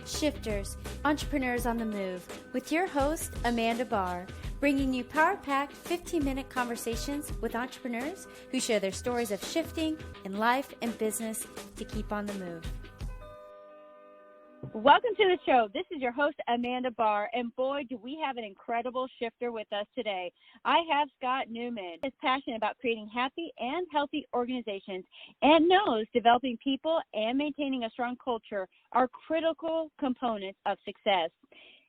shifters, entrepreneurs on the move, with your host, Amanda Barr, bringing you power-packed 15-minute conversations with entrepreneurs who share their stories of shifting in life and business to keep on the move. Welcome to the show. This is your host, Amanda Barr, and boy, do we have an incredible shifter with us today. I have Scott Newman. He's passionate about creating happy and healthy organizations and knows developing people and maintaining a strong culture are critical components of success.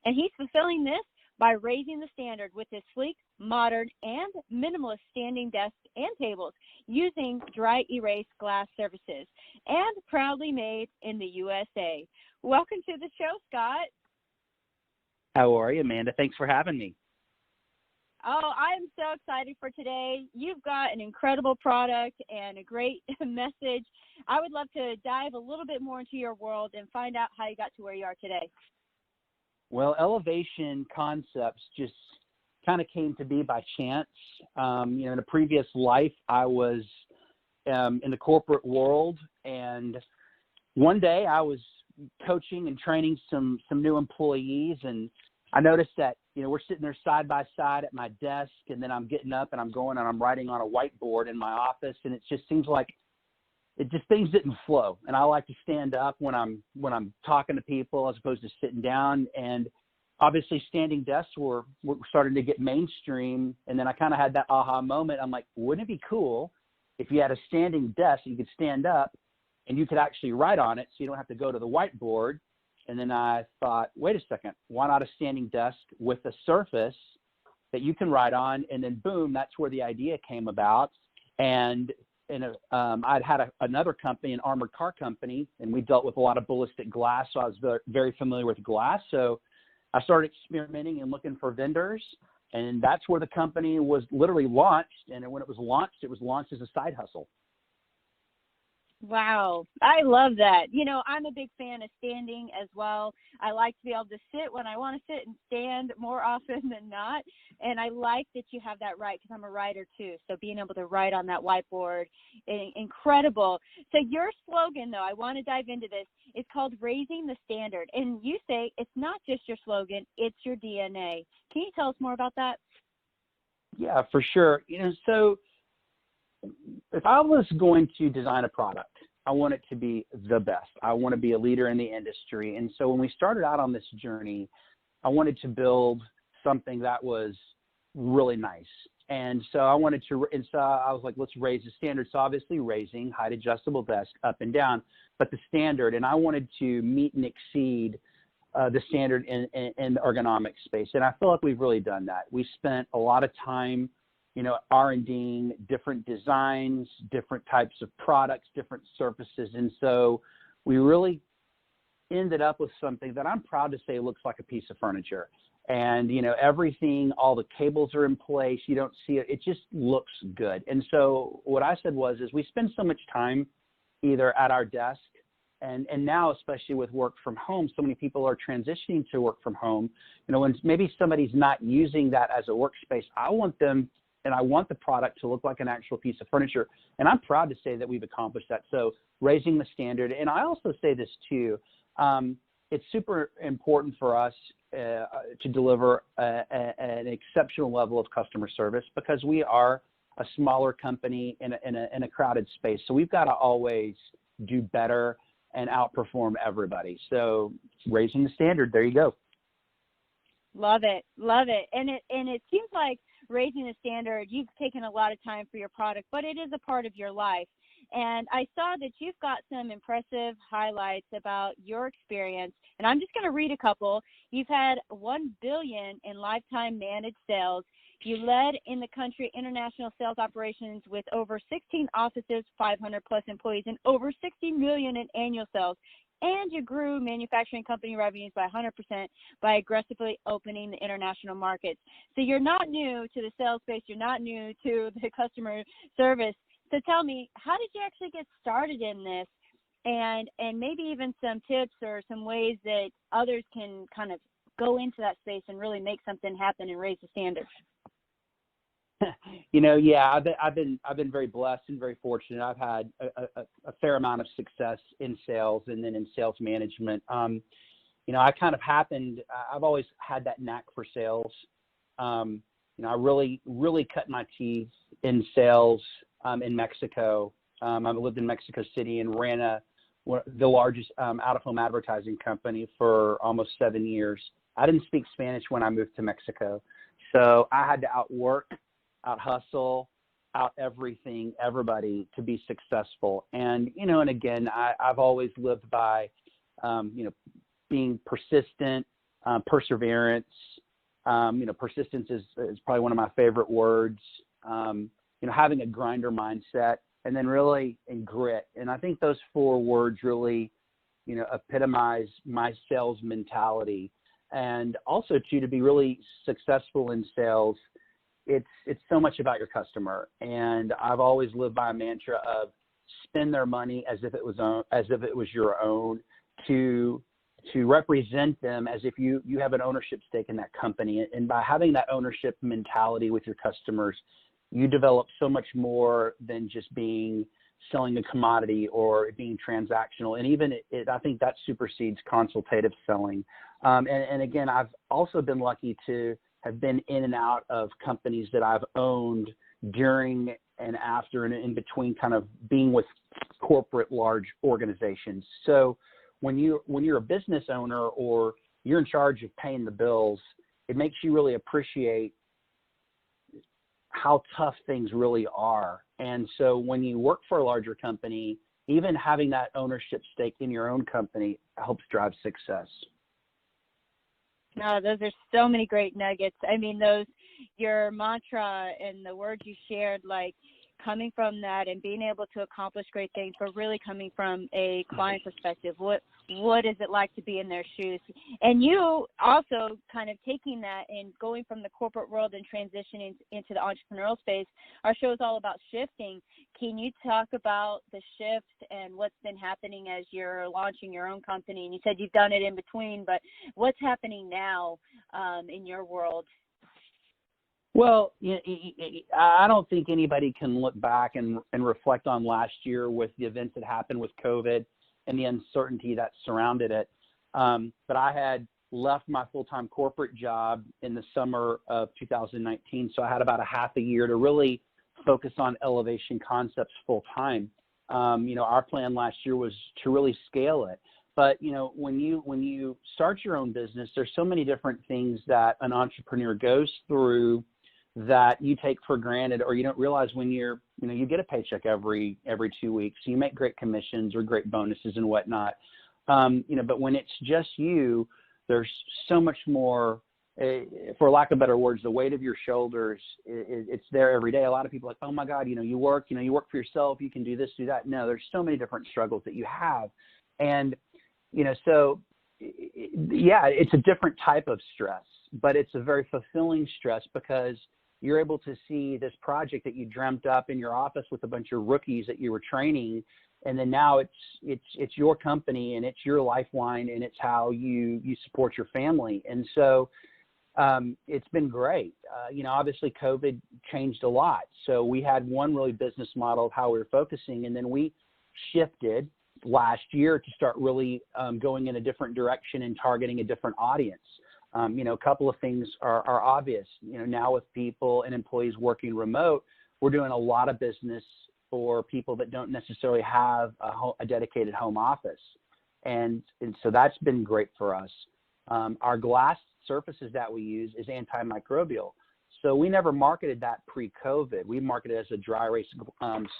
And he's fulfilling this by raising the standard with his sleek, modern, and minimalist standing desks and tables using dry erase glass surfaces and proudly made in the USA. Welcome to the show, Scott. How are you, Amanda? Thanks for having me. Oh, I'm so excited for today. You've got an incredible product and a great message. I would love to dive a little bit more into your world and find out how you got to where you are today. Well, Elevation Concepts just kind of came to be by chance. In a previous life, I was in the corporate world, and one day I was coaching and training some new employees, and I noticed that we're sitting there side by side at my desk, and then I'm getting up and I'm going and I'm writing on a whiteboard in my office, and it just seems like things didn't flow. And I like to stand up when I'm talking to people as opposed to sitting down. And obviously standing desks were starting to get mainstream, and then I kind of had that aha moment. I'm like, wouldn't it be cool if you had a standing desk that you could stand up and you could actually write on it so you don't have to go to the whiteboard? And then I thought, wait a second, why not a standing desk with a surface that you can write on? And then boom, that's where the idea came about. And I'd had another company, an armored car company, and we dealt with a lot of ballistic glass, so I was very, very familiar with glass. So I started experimenting and looking for vendors, and that's where the company was literally launched. And when it was launched as a side hustle. Wow. I love that. I'm a big fan of standing as well. I like to be able to sit when I want to sit and stand more often than not. And I like that you have that right because I'm a writer too. So being able to write on that whiteboard, incredible. So your slogan, though, I want to dive into this, is called Raising the Standard. And you say it's not just your slogan, it's your DNA. Can you tell us more about that? Yeah, for sure. So if I was going to design a product, I want it to be the best. I want to be a leader in the industry. And so when we started out on this journey, I wanted to build something that was really nice. And so I was like, let's raise the standard. So obviously raising height adjustable desk up and down, but the standard, and I wanted to meet and exceed the standard in the ergonomic space. And I feel like we've really done that. We spent a lot of time R&Ding different designs, different types of products, different surfaces. And so we really ended up with something that I'm proud to say looks like a piece of furniture. And, everything, all the cables are in place. You don't see it. It just looks good. And so what I said is we spend so much time either at our desk and now, especially with work from home, so many people are transitioning to work from home. When maybe somebody's not using that as a workspace, I want the product to look like an actual piece of furniture. And I'm proud to say that we've accomplished that. So raising the standard. And I also say this too, it's super important for us to deliver an exceptional level of customer service because we are a smaller company in a crowded space. So we've got to always do better and outperform everybody. So raising the standard, there you go. Love it. Love it. And it seems like raising the standard, you've taken a lot of time for your product, but it is a part of your life. And I saw that you've got some impressive highlights about your experience, and I'm just going to read a couple. You've had $1 billion in lifetime managed sales. You led in the country international sales operations with over 16 offices, 500 plus employees, and over 60 million in annual sales. And you grew manufacturing company revenues by 100% by aggressively opening the international markets. So you're not new to the sales space. You're not new to the customer service. So tell me, how did you actually get started in this? And maybe even some tips or some ways that others can kind of go into that space and really make something happen and raise the standards. Yeah, I've been very blessed and very fortunate. I've had a fair amount of success in sales and then in sales management. I kind of I've always had that knack for sales. I really, really cut my teeth in sales in Mexico. I lived in Mexico City and ran the largest out-of-home advertising company for almost 7 years. I didn't speak Spanish when I moved to Mexico. So I had to outwork, out-hustle, everybody to be successful. And, and again, I've always lived by, being persistent, perseverance. Persistence is probably one of my favorite words. Having a grinder mindset, and then really in grit. And I think those 4 words really, epitomize my sales mentality. And also too, to be really successful in sales, it's so much about your customer. And I've always lived by a mantra of spend their money as if it was your own, to represent them as if you have an ownership stake in that company. And by having that ownership mentality with your customers, you develop so much more than just selling a commodity or being transactional. And even I think that supersedes consultative selling. And again, I've also been lucky to have been in and out of companies that I've owned during and after and in between, kind of being with corporate large organizations. So when you're a business owner or you're in charge of paying the bills, it makes you really appreciate how tough things really are. And so when you work for a larger company, even having that ownership stake in your own company helps drive success. No, those are so many great nuggets. I mean, your mantra and the words you shared, like coming from that and being able to accomplish great things, but really coming from a client perspective. What is it like to be in their shoes? And you also kind of taking that and going from the corporate world and transitioning into the entrepreneurial space. Our show is all about shifting. Can you talk about the shift and what's been happening as you're launching your own company? And you said you've done it in between, but what's happening now in your world? Well, I don't think anybody can look back and reflect on last year with the events that happened with COVID and the uncertainty that surrounded it. But I had left my full-time corporate job in the summer of 2019, so I had about a half a year to really focus on Elevation Concepts full-time. Our plan last year was to really scale it. But, when you start your own business, there's so many different things that an entrepreneur goes through that you take for granted, or you don't realize when you get a paycheck every 2 weeks. So you make great commissions or great bonuses and whatnot. But when it's just you, there's so much more, for lack of better words, the weight of your shoulders, it's there every day. A lot of people are like, oh my God, you work for yourself, you can do this, do that. No, there's so many different struggles that you have. And, so yeah, it's a different type of stress, but it's a very fulfilling stress because you're able to see this project that you dreamt up in your office with a bunch of rookies that you were training. And then now it's your company and it's your lifeline and it's how you support your family. And so it's been great. Obviously COVID changed a lot. So we had one really business model of how we were focusing, and then we shifted last year to start really going in a different direction and targeting a different audience. A couple of things are obvious. Now with people and employees working remote, we're doing a lot of business for people that don't necessarily have a dedicated home office. And so that's been great for us. Our glass surfaces that we use is antimicrobial. So we never marketed that pre-COVID. We marketed it as a dry erase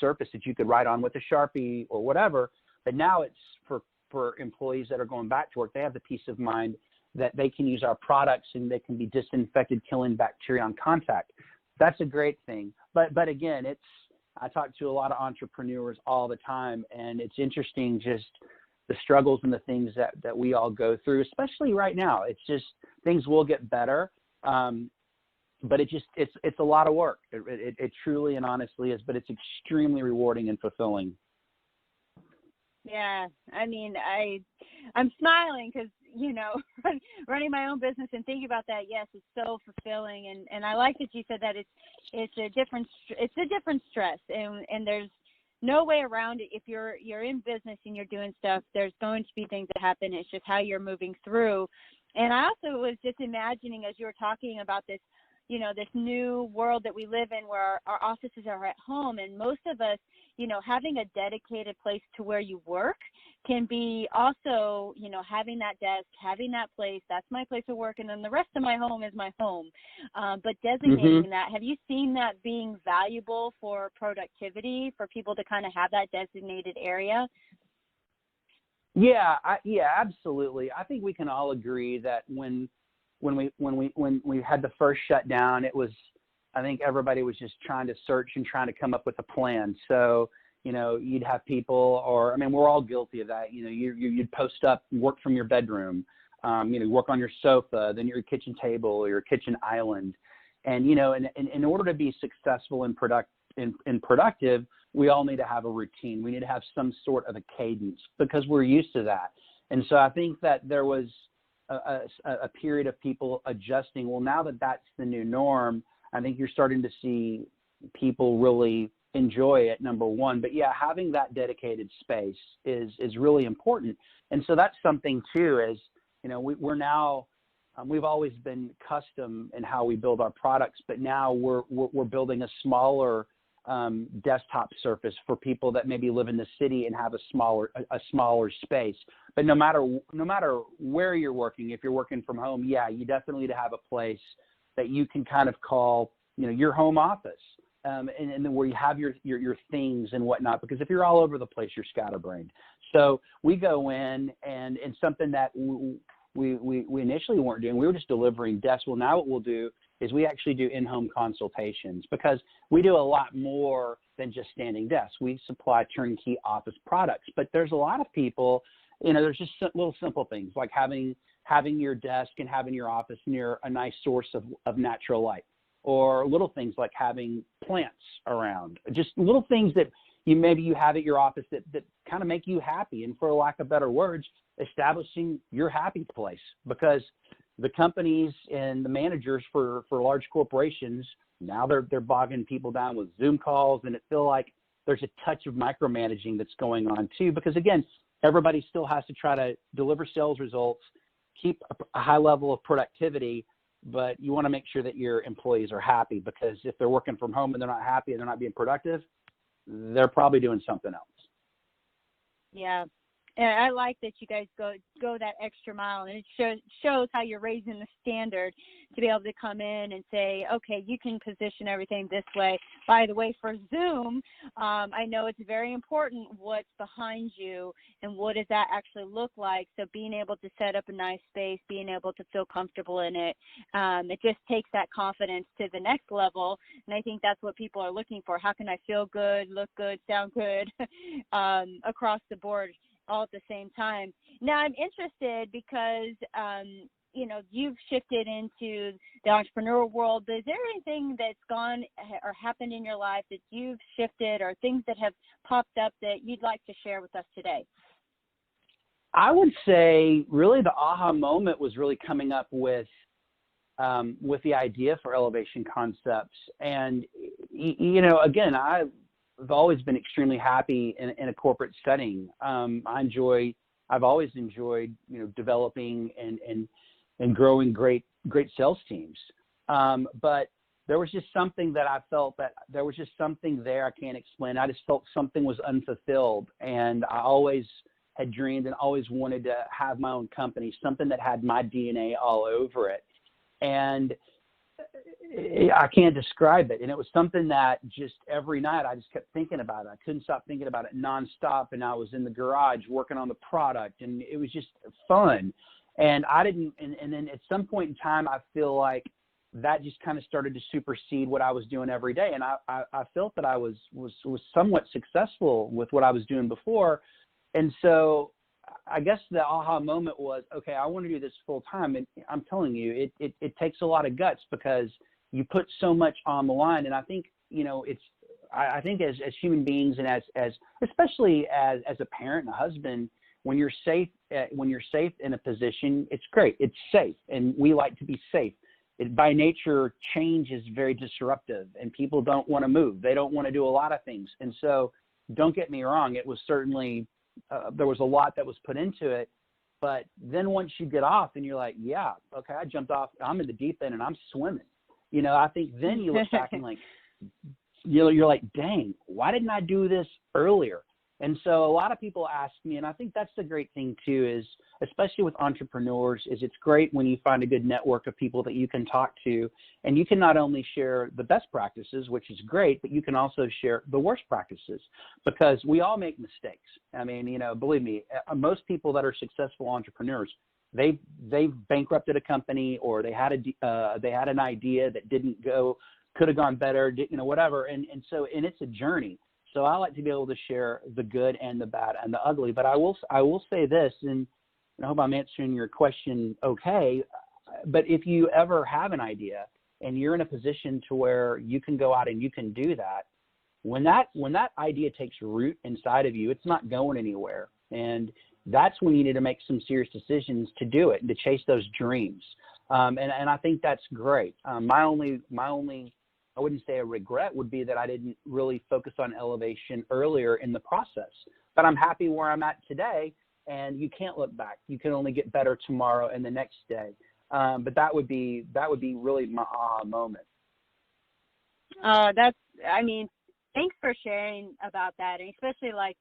surface that you could write on with a Sharpie or whatever. But now it's for employees that are going back to work. They have the peace of mind that they can use our products and they can be disinfected, killing bacteria on contact. That's a great thing. But again, I talk to a lot of entrepreneurs all the time, and it's interesting just the struggles and the things that we all go through, especially right now. It's just things will get better, but it's a lot of work. It truly and honestly is, but it's extremely rewarding and fulfilling. Yeah, I mean, I'm smiling because, running my own business and thinking about that, yes, it's so fulfilling. And I like that you said that it's a different stress, and there's no way around it. If you're in business and you're doing stuff, there's going to be things that happen. It's just how you're moving through. And I also was just imagining, as you were talking about this, you know, this new world that we live in where our offices are at home, and most of us, you know, having a dedicated place to where you work can be also, you know, having that desk, having that place, that's my place of work, and then the rest of my home is my home. But designating that, have you seen that being valuable for productivity, for people to kind of have that designated area? Yeah, absolutely. I think we can all agree that when we had the first shutdown, it was, I think everybody was just trying to search and trying to come up with a plan. So, you know, you'd have people, or, I mean, we're all guilty of that. You know, you'd post up, work from your bedroom, you know, work on your sofa, then your kitchen table or your kitchen island. And, you know, in order to be successful and productive, we all need to have a routine. We need to have some sort of a cadence because we're used to that. And so I think that there was a period of people adjusting. Well, now that that's the new norm, I think you're starting to see people really enjoy it, number one. But yeah, having that dedicated space is really important. And so that's something too, is, you know, we're now, we've always been custom in how we build our products, but now we're building a smaller desktop surface for people that maybe live in the city and have a smaller space. But no matter where you're working, if you're working from home, yeah, you definitely need to have a place that you can kind of call, you know, your home office, and then where you have your things and whatnot. Because if you're all over the place, you're scatterbrained. So we go in and something that we initially weren't doing, we were just delivering desks. Well, now what we'll do is we actually do in-home consultations, because we do a lot more than just standing desks. We supply turnkey office products, but there's a lot of people, you know, there's just little simple things like having your desk and having your office near a nice source of natural light, or little things like having plants around, just little things that you have at your office that kind of make you happy. And for lack of better words, establishing your happy place, because the companies and the managers for large corporations, now they're bogging people down with Zoom calls, and it feels like there's a touch of micromanaging that's going on too, because again, everybody still has to try to deliver sales results, keep a high level of productivity, but you want to make sure that your employees are happy, because if they're working from home and they're not happy and they're not being productive, they're probably doing something else. Yeah. And I like that you guys go that extra mile, and it shows how you're raising the standard to be able to come in and say, okay, you can position everything this way. By the way, for Zoom, I know it's very important what's behind you and what does that actually look like. So being able to set up a nice space, being able to feel comfortable in it, it just takes that confidence to the next level. And I think that's what people are looking for. How can I feel good, look good, sound good across the board, all at the same time. Now I'm interested because, you know, you've shifted into the entrepreneurial world, but is there anything that's gone or happened in your life that you've shifted, or things that have popped up that you'd like to share with us today? I would say really the aha moment was really coming up with the idea for Elevation Concepts. And, you know, again, I've always been extremely happy in a corporate setting. I've always enjoyed, you know, developing and growing great sales teams. But there was just something that I felt that there was just something there I can't explain. I just felt something was unfulfilled, and I always had dreamed and always wanted to have my own company, something that had my DNA all over it. And I can't describe it. And it was something that just every night I just kept thinking about it. I couldn't stop thinking about it nonstop. And I was in the garage working on the product, and it was just fun. And and then at some point in time, I feel like that just kind of started to supersede what I was doing every day. And I felt that I was somewhat successful with what I was doing before. And so I guess the aha moment was, okay, I want to do this full time. And I'm telling you, it takes a lot of guts, because you put so much on the line. And I think, you know, I think as human beings, and as especially as a parent and a husband, when you're safe in a position, it's great. It's safe. And we like to be safe. By nature, change is very disruptive, and people don't want to move. They don't want to do a lot of things. And so don't get me wrong, it was certainly, there was a lot that was put into it. But then once you get off and you're like, yeah, okay, I jumped off, I'm in the deep end and I'm swimming. You know, I think then you look back and like, you're like, dang, why didn't I do this earlier? And so a lot of people ask me, and I think that's the great thing too, is especially with entrepreneurs, is it's great when you find a good network of people that you can talk to, and you can not only share the best practices, which is great, but you can also share the worst practices, because we all make mistakes. I mean, you know, believe me, most people that are successful entrepreneurs, they've bankrupted a company, or they had an idea that didn't go, could have gone better, you know, whatever. And it's a journey. So I like to be able to share the good and the bad and the ugly. But I will say this, and I hope I'm answering your question okay, but if you ever have an idea and you're in a position to where you can go out and you can do that, when that idea takes root inside of you, it's not going anywhere. And that's when you need to make some serious decisions to do it and to chase those dreams. And I think that's great. My only I wouldn't say a regret would be that I didn't really focus on elevation earlier in the process, but I'm happy where I'm at today, and you can't look back. You can only get better tomorrow and the next day. But that would be really my aha moment. Thanks for sharing about that, and especially like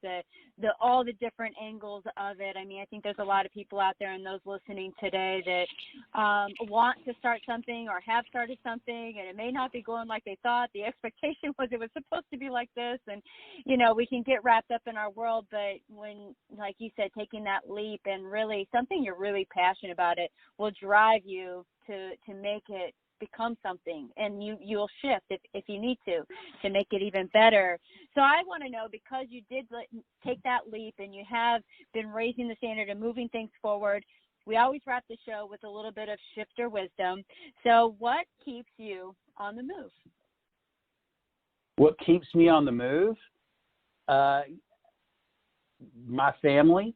all the different angles of it. I mean, I think there's a lot of people out there and those listening today that want to start something or have started something, and it may not be going like they thought. The expectation was it was supposed to be like this, and, you know, we can get wrapped up in our world, but when, like you said, taking that leap and really something you're really passionate about, it will drive you to make it become something, and you'll shift if you need to make it even better. So I want to know, because you did take that leap and you have been raising the standard and moving things forward, we always wrap the show with a little bit of shifter wisdom. So what keeps you on the move? What keeps me on the move? My family.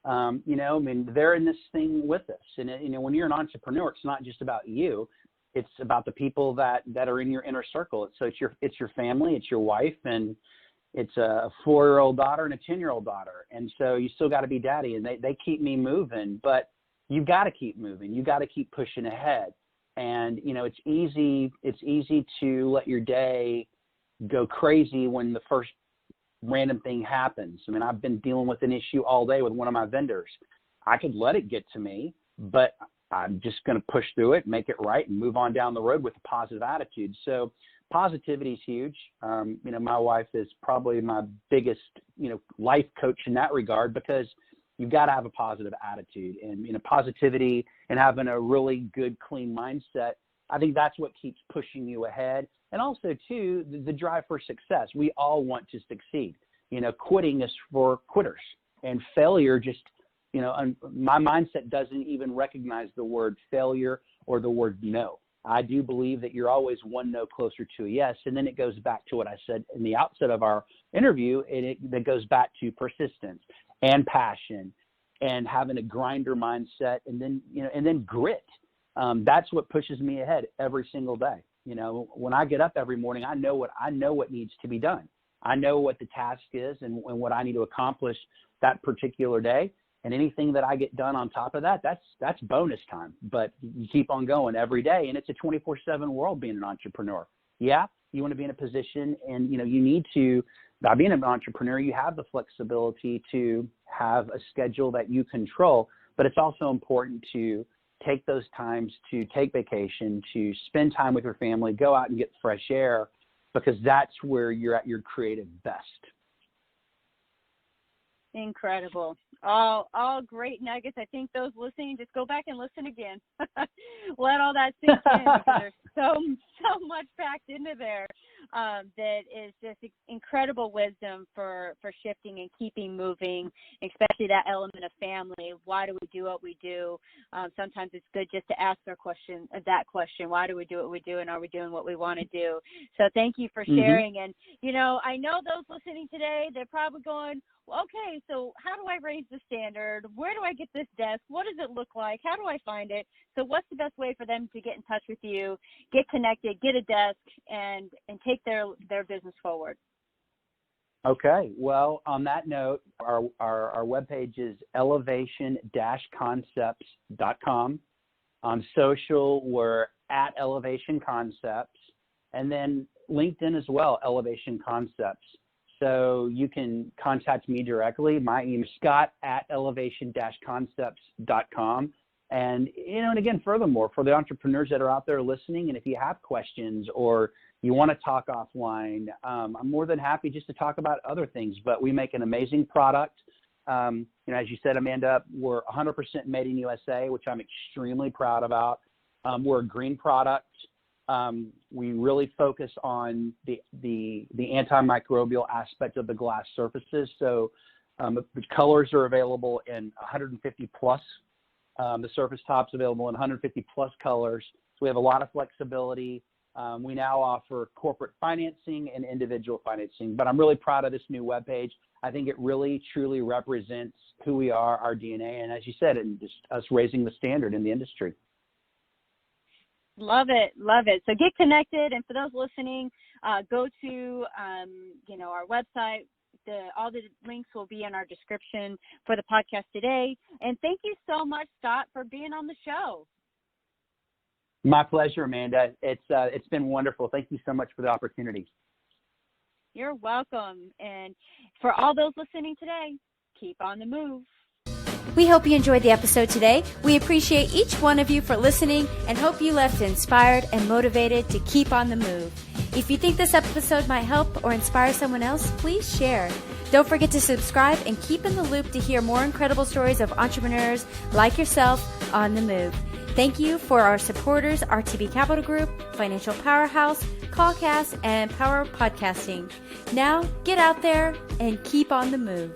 You know, I mean, they're in this thing with us. And, you know, when you're an entrepreneur, it's not just about you. It's about the people that are in your inner circle. So it's your family, it's your wife, and it's a 4-year-old daughter and a 10-year-old daughter. And so you still got to be daddy, and they keep me moving, but you've got to keep moving. You got to keep pushing ahead. And, you know, it's easy to let your day go crazy when the first random thing happens. I mean, I've been dealing with an issue all day with one of my vendors. I could let it get to me, but I'm just going to push through it, make it right, and move on down the road with a positive attitude. So positivity is huge. You know, my wife is probably my biggest, you know, life coach in that regard, because you've got to have a positive attitude, and, you know, positivity and having a really good, clean mindset. I think that's what keeps pushing you ahead. And also, too, the drive for success. We all want to succeed. You know, quitting is for quitters, and failure just, you know, my mindset doesn't even recognize the word failure or the word no. I do believe that you're always one no closer to a yes. And then it goes back to what I said in the outset of our interview, and that goes back to persistence and passion and having a grinder mindset, and then, you know, and then grit. That's what pushes me ahead every single day. You know, when I get up every morning, I know what needs to be done. I know what the task is and what I need to accomplish that particular day. And anything that I get done on top of that, that's bonus time. But you keep on going every day, and it's a 24/7 world being an entrepreneur. Yeah, you want to be in a position, and, you know, you need to, by being an entrepreneur, you have the flexibility to have a schedule that you control. But it's also important to take those times to take vacation, to spend time with your family, go out and get fresh air, because that's where you're at your creative best. Incredible. All great nuggets. I think those listening, just go back and listen again. Let all that sink in, because there's so much packed into there that is just incredible wisdom for shifting and keeping moving, especially that element of family. Why do we do what we do? Sometimes it's good just to ask that question, why do we do what we do, and are we doing what we want to do? So thank you for sharing. And, you know, I know those listening today, they're probably going, okay, so how do I raise the standard? Where do I get this desk? What does it look like? How do I find it? So what's the best way for them to get in touch with you, get connected, get a desk, and take their business forward? Okay. Well, on that note, our webpage is elevation-concepts.com. On social, we're at Elevation Concepts, and then LinkedIn as well, Elevation Concepts. So you can contact me directly. My email is scott@elevation-concepts.com. And, and again, furthermore, for the entrepreneurs that are out there listening, and if you have questions or you want to talk offline, I'm more than happy just to talk about other things. But we make an amazing product. As you said, Amanda, we're 100% made in USA, which I'm extremely proud about. We're a green product. We really focus on the antimicrobial aspect of the glass surfaces. So the colors are available in 150 plus. The surface top's available in 150 plus colors. So we have a lot of flexibility. We now offer corporate financing and individual financing, but I'm really proud of this new webpage. I think it really, truly represents who we are, our DNA, and as you said, and just us raising the standard in the industry. Love it. Love it. So get connected. And for those listening, go to, our website. All the links will be in our description for the podcast today. And thank you so much, Scott, for being on the show. My pleasure, Amanda. It's been wonderful. Thank you so much for the opportunity. You're welcome. And for all those listening today, keep on the move. We hope you enjoyed the episode today. We appreciate each one of you for listening and hope you left inspired and motivated to keep on the move. If you think this episode might help or inspire someone else, please share. Don't forget to subscribe and keep in the loop to hear more incredible stories of entrepreneurs like yourself on the move. Thank you for our supporters, RTB Capital Group, Financial Powerhouse, Callcast, and Power Podcasting. Now, get out there and keep on the move.